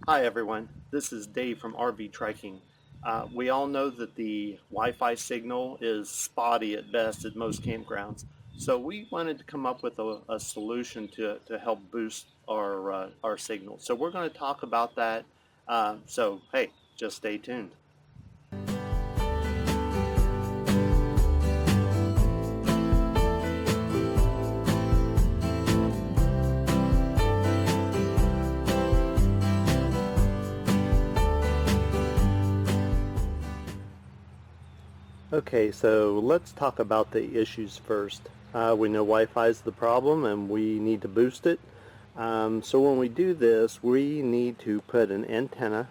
Hi everyone, this is Dave from RV Trekking. We all know that the Wi-Fi signal is spotty at best at most campgrounds, so we wanted to come up with a solution to help boost our signal. So we're going to talk about that. So hey, just stay tuned. Okay, so let's talk about the issues first. We know Wi-Fi is the problem and we need to boost it. So when we do this, we need to put an antenna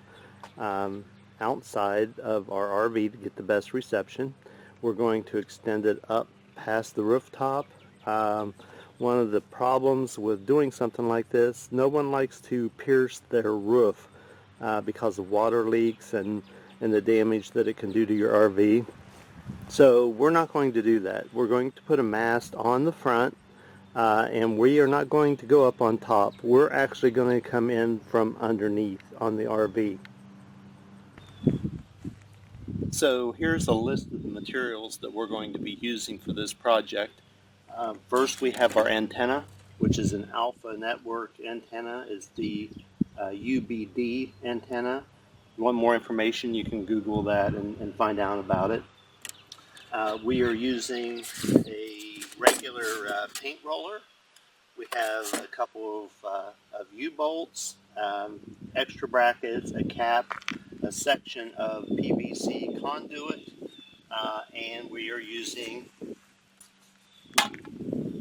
um, outside of our RV to get the best reception. We're going to extend it up past the rooftop. Um, One of the problems with doing something like this, no one likes to pierce their roof because of water leaks and the damage that it can do to your RV. So we're not going to do that. We're going to put a mast on the front, and we are not going to go up on top. We're actually going to come in from underneath on the RV. So here's a list of the materials that we're going to be using for this project. First we have our antenna, which is an alpha network antenna. It's the UBD antenna. If you want more information, you can Google that and find out about it. We are using a regular paint roller. We have a couple of U-bolts, extra brackets, a cap, a section of PVC conduit, and we are using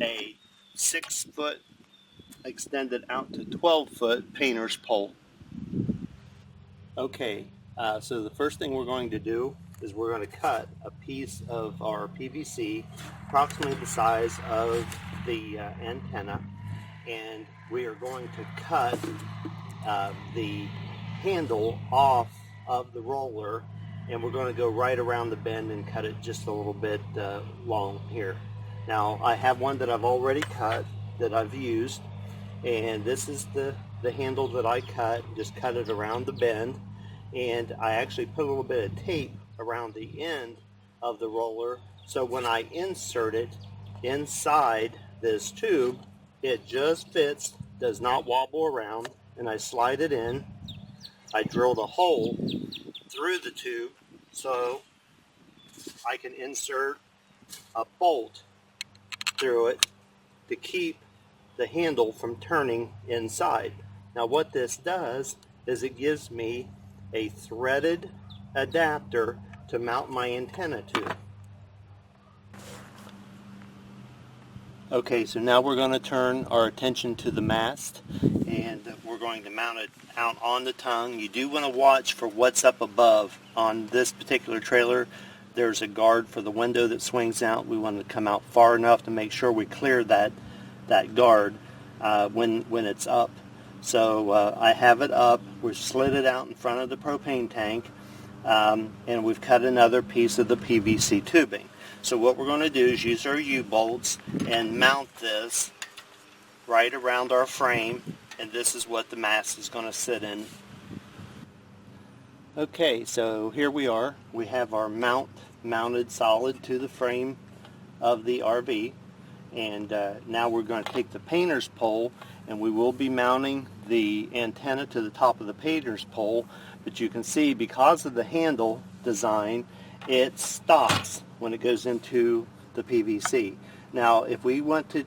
a 6-foot extended out to 12-foot painter's pole. Okay, so the first thing we're going to do is we're going to cut a piece of our PVC approximately the size of the antenna, and we are going to cut the handle off of the roller, and we're going to go right around the bend and cut it just a little bit long here. Now I have one that I've already cut that I've used, and this is the handle that I cut. Just cut it around the bend, and I actually put a little bit of tape around the end of the roller, so when I insert it inside this tube, it just fits, does not wobble around, and I slide it in. I drilled a hole through the tube so I can insert a bolt through it to keep the handle from turning inside. Now what this does is it gives me a threaded adapter to mount my antenna to. Okay, so now we're going to turn our attention to the mast, and we're going to mount it out on the tongue. You do want to watch for what's up above. On this particular trailer, there's a guard for the window that swings out. We want to come out far enough to make sure we clear that guard when it's up. So I have it up. We've slid it out in front of the propane tank, and we've cut another piece of the PVC tubing. So what we're going to do is use our U-bolts and mount this right around our frame, and this is what the mast is going to sit in. Okay, so here we are. We have our mount mounted solid to the frame of the RV, and now we're going to take the painter's pole, and we will be mounting the antenna to the top of the painter's pole, but you can see because of the handle design, it stops when it goes into the PVC. Now if we want to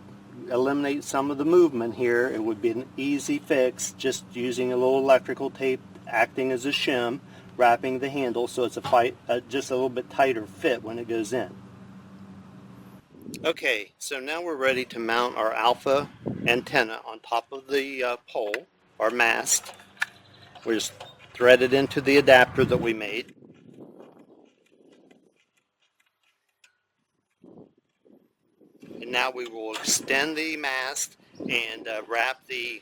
eliminate some of the movement here, it would be an easy fix just using a little electrical tape acting as a shim, wrapping the handle so it's just a little bit tighter fit when it goes in. Okay, so now we're ready to mount our alpha antenna on top of the pole, our mast. We just thread it into the adapter that we made. And now we will extend the mast and wrap the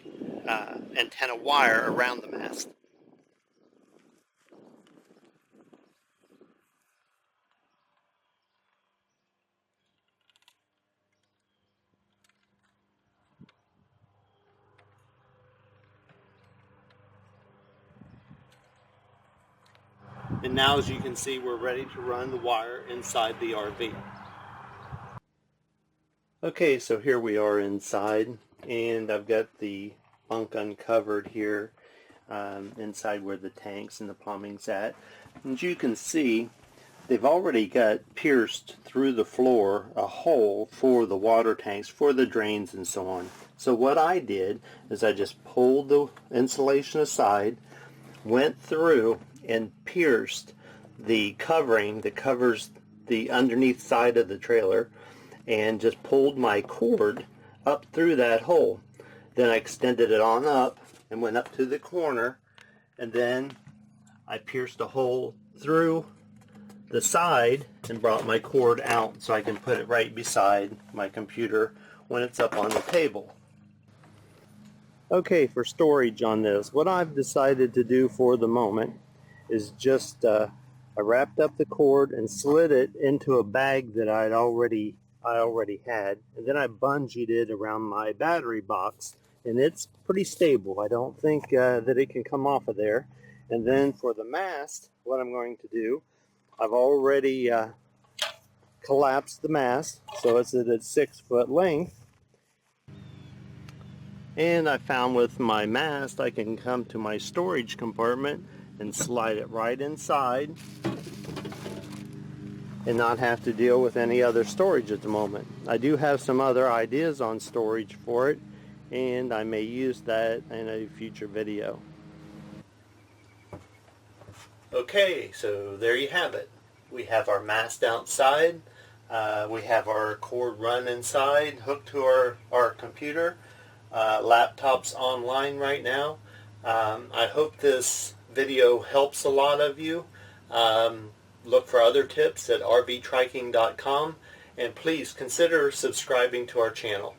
antenna wire around the mast. And now, as you can see, we're ready to run the wire inside the RV. Okay, so here we are inside, and I've got the bunk uncovered here inside where the tanks and the plumbing's at. And as you can see, they've already got pierced through the floor a hole for the water tanks, for the drains and so on. So what I did is I just pulled the insulation aside, went through and pierced the covering that covers the underneath side of the trailer, and just pulled my cord up through that hole. Then I extended it on up and went up to the corner, and then I pierced a hole through the side and brought my cord out so I can put it right beside my computer when it's up on the table. Okay, for storage on this, what I've decided to do for the moment is just I wrapped up the cord and slid it into a bag that I already had, and then I bungeed it around my battery box, and it's pretty stable. I don't think that it can come off of there. And then for the mast, what I'm going to do, I've already collapsed the mast so it's at its 6-foot length. And I found with my mast I can come to my storage compartment and slide it right inside and not have to deal with any other storage at the moment. I do have some other ideas on storage for it, and I may use that in a future video. Okay, so there you have it. We have our mast outside. We have our cord run inside, hooked to our computer. Laptop's online right now. I hope this video helps a lot of you. Look for other tips at rvtriking.com, and please consider subscribing to our channel.